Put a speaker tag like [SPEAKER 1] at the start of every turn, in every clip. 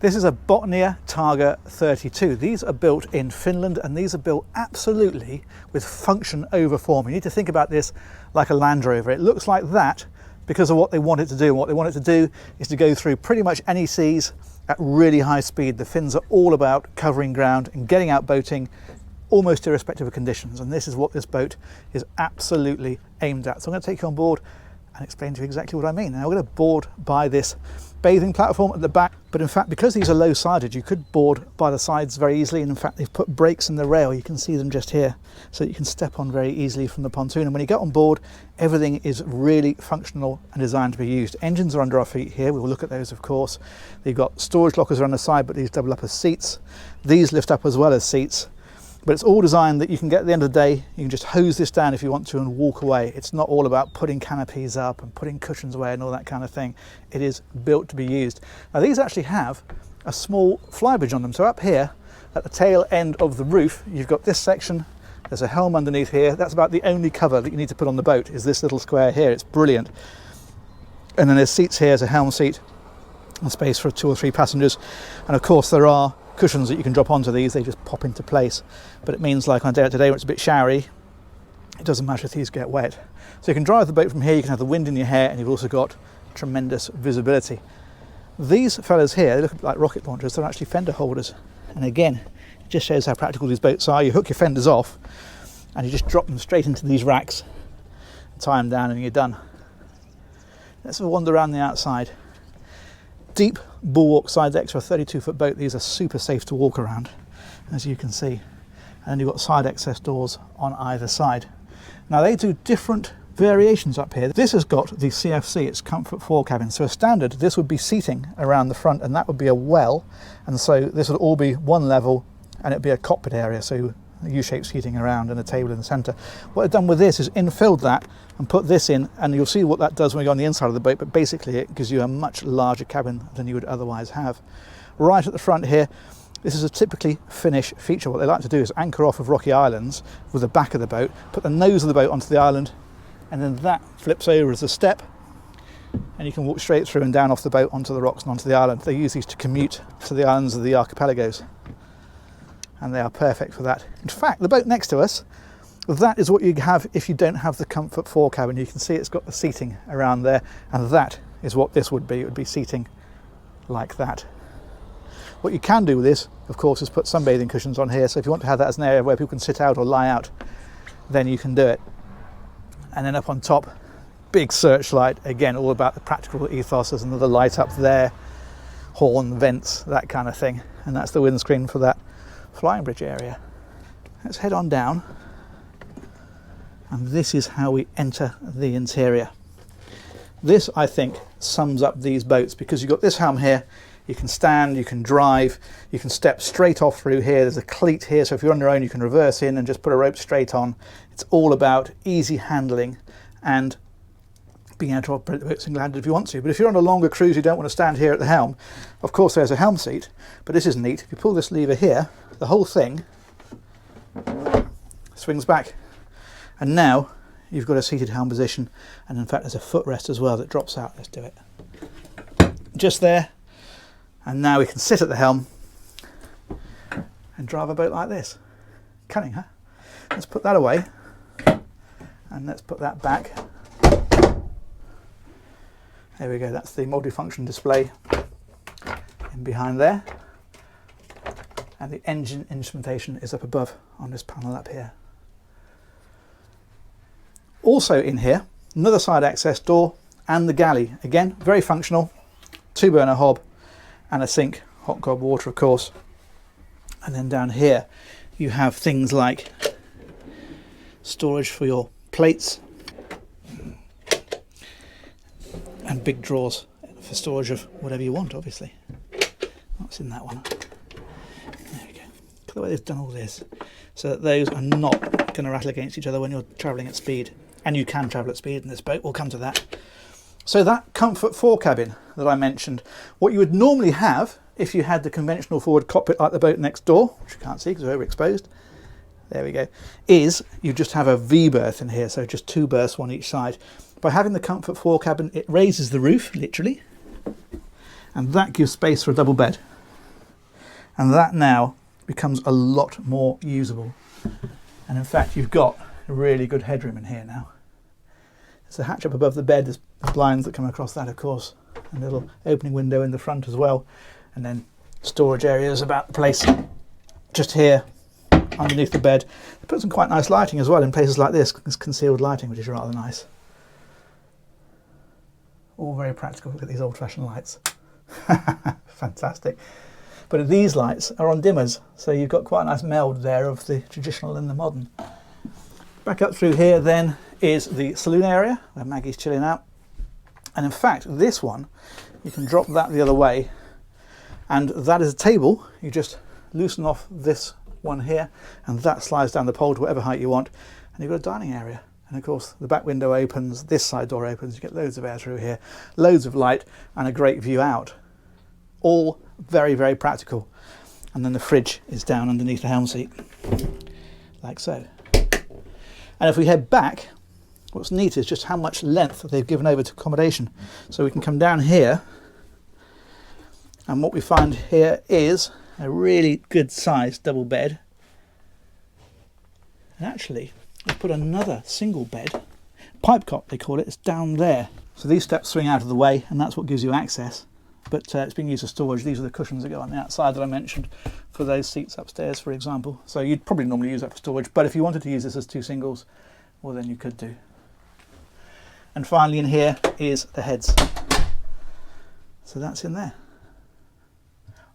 [SPEAKER 1] This is a Botnia Targa 32. These are built in Finland, and these are built absolutely with function over form. You need to think about this like a Land Rover. It looks like that because of what they want it to do. And what they want it to do is to go through pretty much any seas at really high speed. The fins are all about covering ground and getting out boating almost irrespective of conditions. And this is what this boat is absolutely aimed at. So I'm going to take you on board and explain to you exactly what I mean. Now we're going to board by this bathing platform at the back, but in fact, because these are low-sided, you could board by the sides very easily. And in fact, they've put brakes in the rail. You can see them just here, so that you can step on very easily from the pontoon. And when you get on board, everything is really functional and designed to be used. Engines are under our feet here. We will look at those, of course. You've got storage lockers around the side, but these double up as seats. These lift up as well as seats. But it's all designed that you can get at the end of the day, you can just hose this down if you want to and walk away. It's not all about putting canopies up and putting cushions away and all that kind of thing. It is built to be used. Now these actually have a small flybridge on them. So up here at the tail end of the roof, you've got this section. There's a helm underneath here. That's about the only cover that you need to put on the boat, is this little square here. It's brilliant. And then there's seats here. There's a helm seat and space for 2 or 3 passengers. And of course there are cushions that you can drop onto these. They just pop into place, but it means like on a day like today when it's a bit showery, it doesn't matter if these get wet. So you can drive the boat from here, you can have the wind in your hair, and you've also got tremendous visibility. These fellas here, they look like rocket launchers. They're actually fender holders, and again it just shows how practical these boats are. You hook your fenders off and you just drop them straight into these racks, tie them down, and you're done. Let's have a wander around the outside. Deep bulwark side decks for a 32-foot boat. These are super safe to walk around, as you can see. And then you've got side access doors on either side. Now they do different variations up here. This has got the CFC, it's comfort fore cabin. So a standard, this would be seating around the front, and that would be a well. And so this would all be one level, and it'd be a cockpit area. So U-shaped seating around and a table in the centre. What I've done with this is infilled that and put this in, and you'll see what that does when we go on the inside of the boat, but basically it gives you a much larger cabin than you would otherwise have. Right at the front here, this is a typically Finnish feature. What they like to do is anchor off of rocky islands with the back of the boat, put the nose of the boat onto the island, and then that flips over as a step, and you can walk straight through and down off the boat onto the rocks and onto the island. They use these to commute to the islands of the archipelagos, and they are perfect for that. In fact, the boat next to us, that is what you have if you don't have the comfort fore cabin. You can see it's got the seating around there, and that is what this would be. It would be seating like that. What you can do with this, of course, is put sunbathing cushions on here. So if you want to have that as an area where people can sit out or lie out, then you can do it. And then up on top, big searchlight. Again, all about the practical ethos. There's another light up there, horn, vents, that kind of thing. And that's the windscreen for that flying bridge area. Let's head on down, and this is how we enter the interior. This, I think, sums up these boats, because you've got this helm here. You can stand, you can drive, you can step straight off through here. There's a cleat here, so if you're on your own you can reverse in and just put a rope straight on. It's all about easy handling and being able to operate the boat single-handed if you want to. But if you're on a longer cruise, you don't want to stand here at the helm, of course there's a helm seat, but this is neat. If you pull this lever here, the whole thing swings back, and now you've got a seated helm position, and in fact there's a footrest as well that drops out. Let's do it. Just there, and now we can sit at the helm and drive a boat like this. Cunning, huh? Let's put that away, and let's put that back. There we go, that's the multifunction display in behind there. And the engine instrumentation is up above on this panel up here. Also in here, another side access door and the galley. Again, very functional, 2-burner hob and a sink, hot cold water of course. And then down here you have things like storage for your plates and big drawers for storage of whatever you want, obviously. What's in that one? There we go. Look at the way they've done all this, so that those are not going to rattle against each other when you're travelling at speed. And you can travel at speed in this boat, we'll come to that. So that comfort fore cabin that I mentioned, what you would normally have if you had the conventional forward cockpit like the boat next door, which you can't see because we're overexposed, there we go, is you just have a V berth in here, so just 2 berths, one each side. By having the comfort fore cabin, it raises the roof, literally, and that gives space for a double bed. And that now becomes a lot more usable. And in fact, you've got a really good headroom in here now. There's a hatch up above the bed, there's blinds that come across that, of course, and a little opening window in the front as well. And then storage areas about the place just here underneath the bed. They put some quite nice lighting as well in places like this, concealed lighting, which is rather nice. All very practical. Look at these old-fashioned lights. Fantastic. But these lights are on dimmers, so you've got quite a nice meld there of the traditional and the modern. Back up through here then is the saloon area where Maggie's chilling out. And in fact, this one, you can drop that the other way, and that is a table. You just loosen off this one here, and that slides down the pole to whatever height you want, and you've got a dining area. And of course, the back window opens, this side door opens, you get loads of air through here, loads of light, and a great view out. All very, very practical. And then the fridge is down underneath the helm seat, like so. And if we head back, what's neat is just how much length they've given over to accommodation. So we can come down here, and what we find here is a really good sized double bed. And actually, we've put another single bed, pipe cot they call it, it's down there. So these steps swing out of the way, and that's what gives you access. But it's being used as storage. These are the cushions that go on the outside that I mentioned for those seats upstairs, for example. So you'd probably normally use that for storage, but if you wanted to use this as two singles, well then you could do. And finally in here is the heads. So that's in there.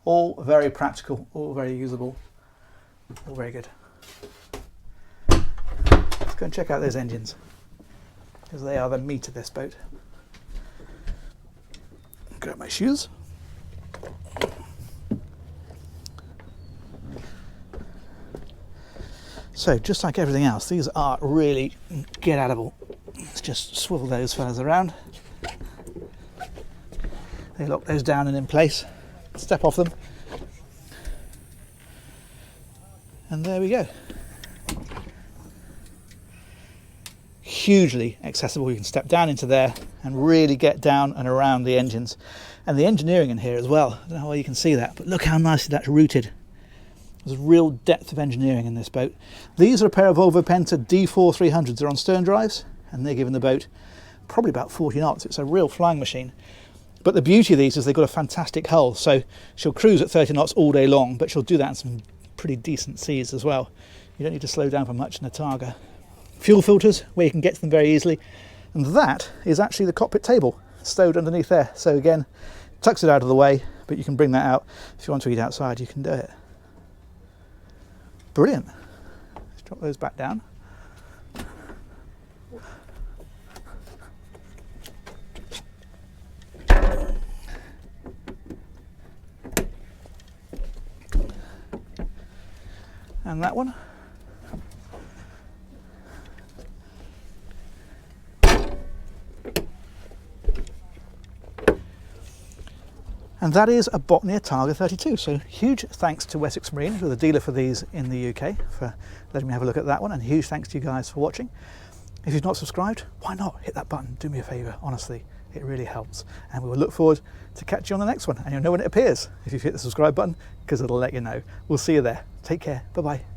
[SPEAKER 1] All very practical, all very usable, all very good. Let's go and check out those engines, because they are the meat of this boat. Grab my shoes. So just like everything else, these are really get-outable. Let's just swivel those fellas around. They lock those down and in place. Step off them. And there we go. Hugely accessible. You can step down into there and really get down and around the engines. And the engineering in here as well. I don't know how well you can see that, but look how nicely that's rooted. There's a real depth of engineering in this boat. These are a pair of Volvo Penta D4 300s. They're on stern drives, and they're giving the boat probably about 40 knots. It's a real flying machine. But the beauty of these is they've got a fantastic hull. So she'll cruise at 30 knots all day long, but she'll do that in some pretty decent seas as well. You don't need to slow down for much in a Targa. Fuel filters, where you can get to them very easily. And that is actually the cockpit table stowed underneath there. So again, tucks it out of the way, but you can bring that out. If you want to eat outside, you can do it. Brilliant. Let's drop those back down. And that one. And that is a Botnia Targa 32. So huge thanks to Wessex Marine, who are the dealer for these in the UK, for letting me have a look at that one. And huge thanks to you guys for watching. If you've not subscribed, why not hit that button? Do me a favour, honestly, it really helps. And we will look forward to catch you on the next one. And you'll know when it appears if you've hit the subscribe button, because it'll let you know. We'll see you there. Take care. Bye-bye.